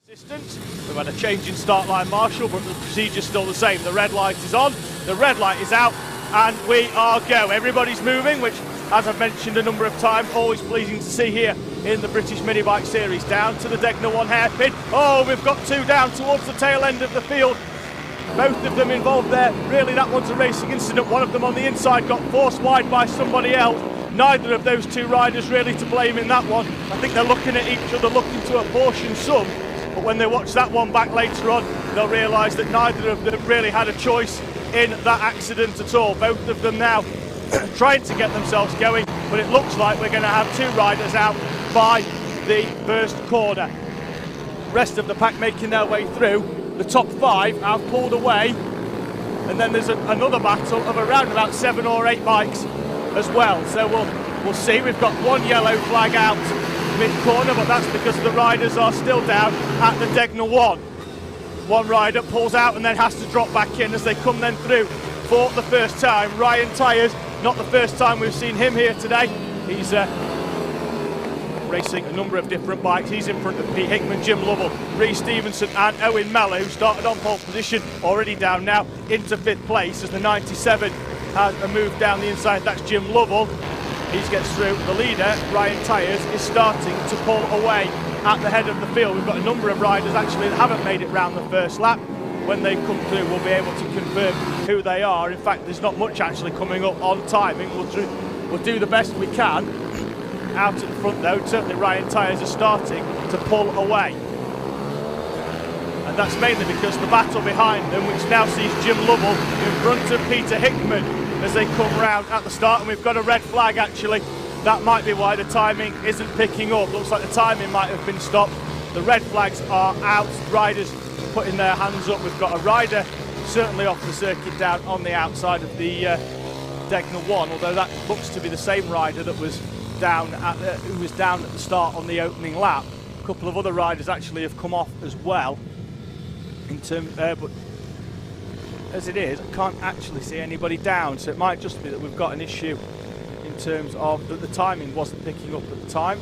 We've had a change in start line marshal, but the procedure's still the same. The red light is on, the red light is out, and we are go. Everybody's moving, which, as I've mentioned a number of times, always pleasing to see here in the British Mini Bike Series. Down to the Degner 1 hairpin. Oh, we've got two down towards the tail end of the field. Both of them involved there. Really, that one's a racing incident. One of them on the inside got forced wide by somebody else. Neither of those two riders really to blame in that one. I think they're looking at each other, looking to apportion some. But when they watch that one back later on, they'll realise that neither of them really had a choice in that accident at all. Both of them now trying to get themselves going, but it looks like we're going to have two riders out by the first corner. Rest of the pack making their way through. The top five have pulled away, and then there's another battle of around about 7 or 8 bikes as well. So we'll see. We've got one yellow flag out mid-corner, but that's because the riders are still down at the Degner 1. One rider pulls out and then has to drop back in as they come then through for the first time. Ryan Tyers, not the first time we've seen him here today. He's racing a number of different bikes. He's in front of Pete Hickman, Jim Lovell, Rhys Stephenson and Owen Mello, who started on pole position, already down now into 5th place as the 97 has a move down the inside. That's Jim Lovell. He gets through. The leader, Ryan Tyers, is starting to pull away at the head of the field. We've got a number of riders actually that haven't made it round the first lap. When they come through, we'll be able to confirm who they are. In fact, there's not much actually coming up on timing. We'll do the best we can. Out at the front though, certainly Ryan Tyers is starting to pull away. And that's mainly because the battle behind them, which now sees Jim Lovell in front of Peter Hickman as they come round at the start, and we've got a red flag actually. That might be why the timing isn't picking up. Looks like the timing might have been stopped. The red flags are out, riders putting their hands up. We've got a rider certainly off the circuit down on the outside of the Degner 1, although that looks to be the same rider that was down at who was down at the start on the opening lap. A couple of other riders actually have come off as well in terms but as it is, I can't actually see anybody down, so it might just be that we've got an issue in terms of that the timing wasn't picking up at the time.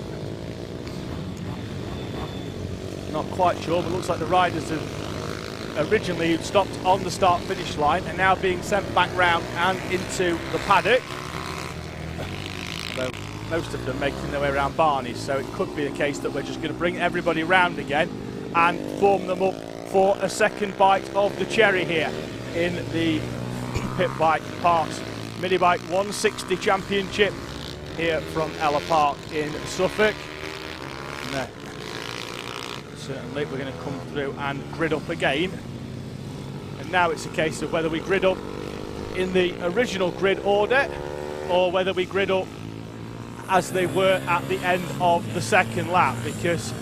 Not quite sure, but it looks like the riders have originally stopped on the start finish line and now being sent back round and into the paddock. Although most of them making their way around Barney's, so it could be a case that we're just going to bring everybody round again and form them up for a second bite of the cherry here in the Pit Bike Parks Mini Bike 160 Championship here from Ellough Park in Suffolk. And, certainly we're going to come through and grid up again, and now it's a case of whether we grid up in the original grid order or whether we grid up as they were at the end of the second lap, because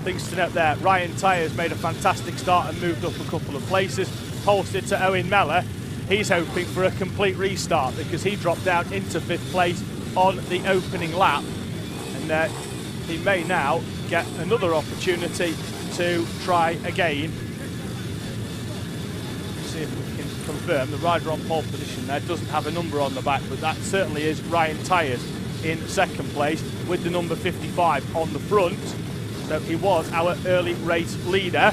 things to note there, Ryan Tyers made a fantastic start and moved up a couple of places. Pole sitter Owen Mello, he's hoping for a complete restart because he dropped down into 5th place on the opening lap, and he may now get another opportunity to try again. See if we can confirm. The rider on pole position there doesn't have a number on the back, but that certainly is Ryan Tyers in 2nd place with the number 55 on the front. So he was our early race leader.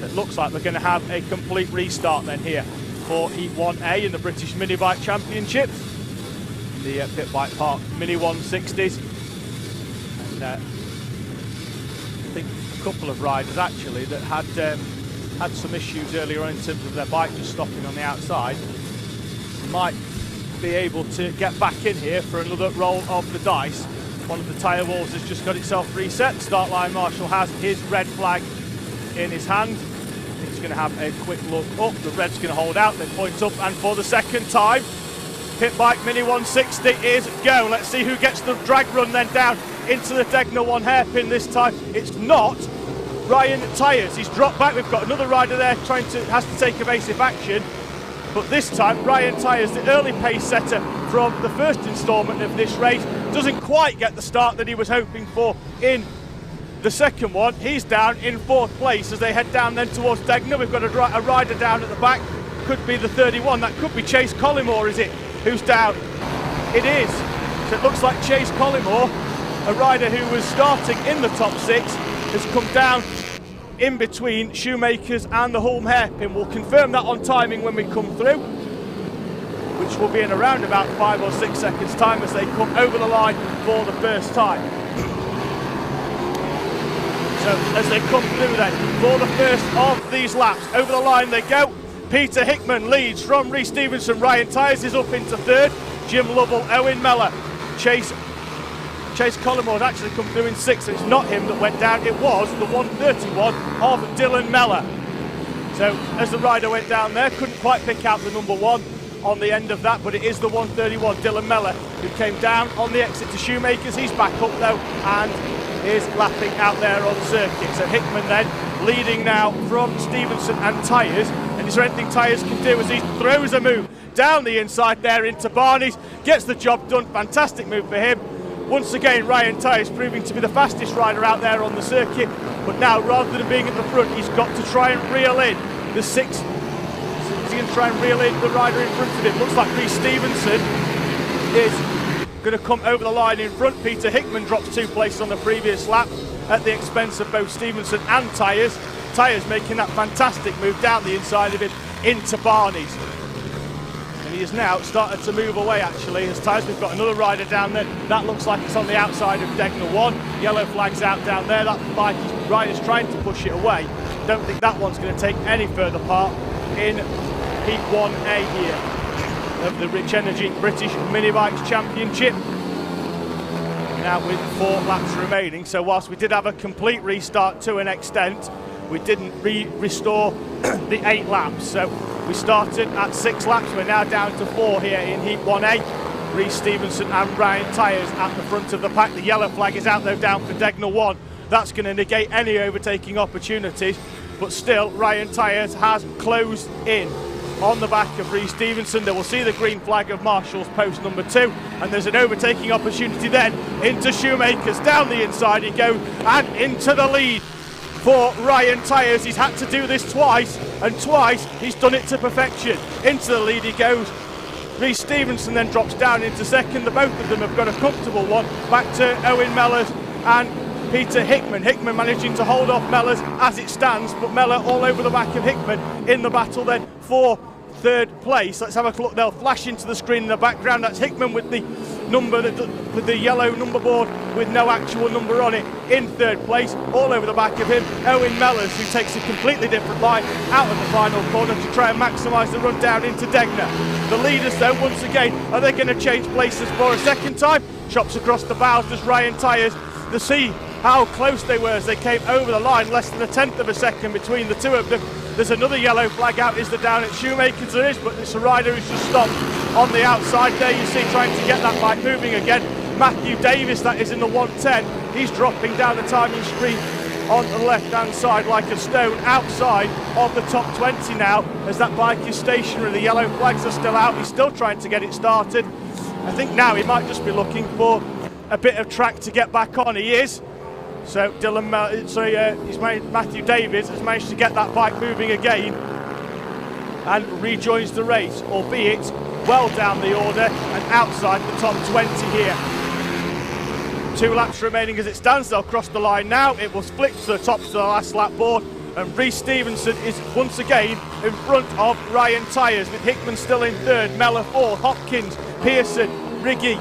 It looks like we're going to have a complete restart then here for Heat 1A in the British Mini Bike Championship, the Pit Bike Park Mini 160s. And I think a couple of riders actually that had some issues earlier on in terms of their bike just stopping on the outside might be able to get back in here for another roll of the dice. One of the tyre walls has just got itself reset. Start line marshal has his red flag in his hand. He's going to have a quick look up. The red's going to hold out, then point up, and for the second time, Pit Bike Mini 160 is go. Let's see who gets the drag run then down into the Degner 1 hairpin this time. It's not Ryan Tyers. He's dropped back. We've got another rider there has to take evasive action. But this time, Ryan Tyers, the early pace setter from the first instalment of this race, doesn't quite get the start that he was hoping for in the second one. He's down in 4th place as they head down then towards Degner. We've got a rider down at the back. Could be the 31. That could be Chase Collymore, is it? Who's down? It is. So it looks like Chase Collymore, a rider who was starting in the top 6, has come down in between Shoemakers and the Hulme hairpin. We'll confirm that on timing when we come through, which will be in around about 5 or 6 seconds time as they come over the line for the first time. So as they come through then, for the first of these laps, over the line they go. Peter Hickman leads from Rhys Stephenson. Ryan Tyers is up into third. Jim Lovell, Owen Mellor, Chase Collingwood actually come through in sixth. So it's not him that went down, it was the 131 of Dylan Mellor. So as the rider went down there, couldn't quite pick out the number one on the end of that, but it is the 131, Dylan Mellor, who came down on the exit to Shoemakers. He's back up though and is lapping out there on circuit. So Hickman then leading now from Stephenson and Tyers. And is there anything Tyers can do as he throws a move down the inside there into Barney's, gets the job done. Fantastic move for him. Once again, Ryan Tyers proving to be the fastest rider out there on the circuit, but now rather than being at the front, he's got to try and reel in the six. He's going to try and reel in the rider in front of him. Looks like Rhys Stephenson is going to come over the line in front. Peter Hickman drops 2 places on the previous lap at the expense of both Stephenson and Tyers. Tyers making that fantastic move down the inside of him into Barney's. And he has now started to move away actually as Tyers. We've got another rider down there. That looks like it's on the outside of Degner 1. Yellow flag's out down there. That bike, rider's trying to push it away. Don't think that one's going to take any further part in Heat 1A here of the Rich Energy British Mini Bikes Championship. Now with 4 laps remaining, so whilst we did have a complete restart to an extent, we didn't restore the 8 laps. So we started at 6 laps, we're now down to 4 here in Heat 1A. Rhys Stephenson and Ryan Tyers at the front of the pack. The yellow flag is out though down for Degner 1. That's going to negate any overtaking opportunities, but still Ryan Tyers has closed in on the back of Rhys Stephenson. They will see the green flag of Marshall's post number 2, and there's an overtaking opportunity then into Shoemakers. Down the inside he goes and into the lead for Ryan Tyers. He's had to do this twice, and twice he's done it to perfection. Into the lead he goes. Rhys Stephenson then drops down into second. The both of them have got a comfortable one back to Owen Mellors and Peter Hickman. Hickman managing to hold off Mellors as it stands, but Mellor all over the back of Hickman in the battle then for third place. Let's have a look. They'll flash into the screen in the background. That's Hickman with the number, with the yellow number board with no actual number on it in third place. All over the back of him, Owen Mellors, who takes a completely different line out of the final corner to try and maximise the run down into Degner. The leaders though, once again, are they going to change places for a second time? Chops across the bows does Ryan Tyers to see how close they were as they came over the line, less than a tenth of a second between the two of them. There's another yellow flag out, is the down at Shoemakers there is, but it's a rider who's just stopped on the outside there, you see, trying to get that bike moving again. Matthew Davis, that is in the 110, he's dropping down the timing screen on the left hand side like a stone outside of the top 20 now as that bike is stationary. The yellow flags are still out, he's still trying to get it started. I think now he might just be looking for a bit of track to get back on. He is. So Matthew Davies has managed to get that bike moving again and rejoins the race, albeit well down the order and outside the top 20 here. 2 laps remaining as it stands. They'll cross the line now. It will split to the top of the last lap board, and Rhys Stephenson is once again in front of Ryan Tyers, with Hickman still in third, Mellor fourth, Hopkins, Pearson, Riggy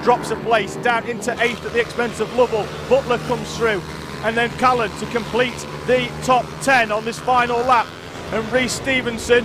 drops a place down into 8th at the expense of Lovell. Butler comes through, and then Callan to complete the top 10 on this final lap. And Rhys Stephenson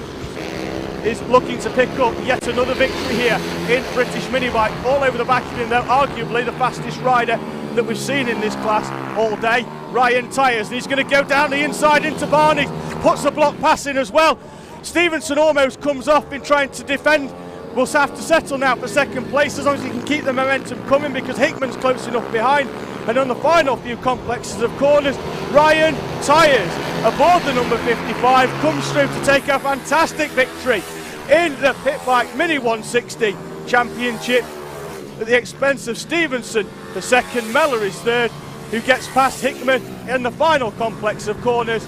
is looking to pick up yet another victory here in British Minibike. All over the back of him though, arguably the fastest rider that we've seen in this class all day, Ryan Tyers. And he's going to go down the inside into Barney, puts a block pass in as well. Stephenson almost comes off in trying to defend. We'll have to settle now for second place as long as he can keep the momentum coming, because Hickman's close enough behind. And on the final few complexes of corners, Ryan Tyers, aboard the number 55, comes through to take a fantastic victory in the Pit Bike Mini 160 Championship at the expense of Stephenson for second. Mellor is third, who gets past Hickman in the final complex of corners.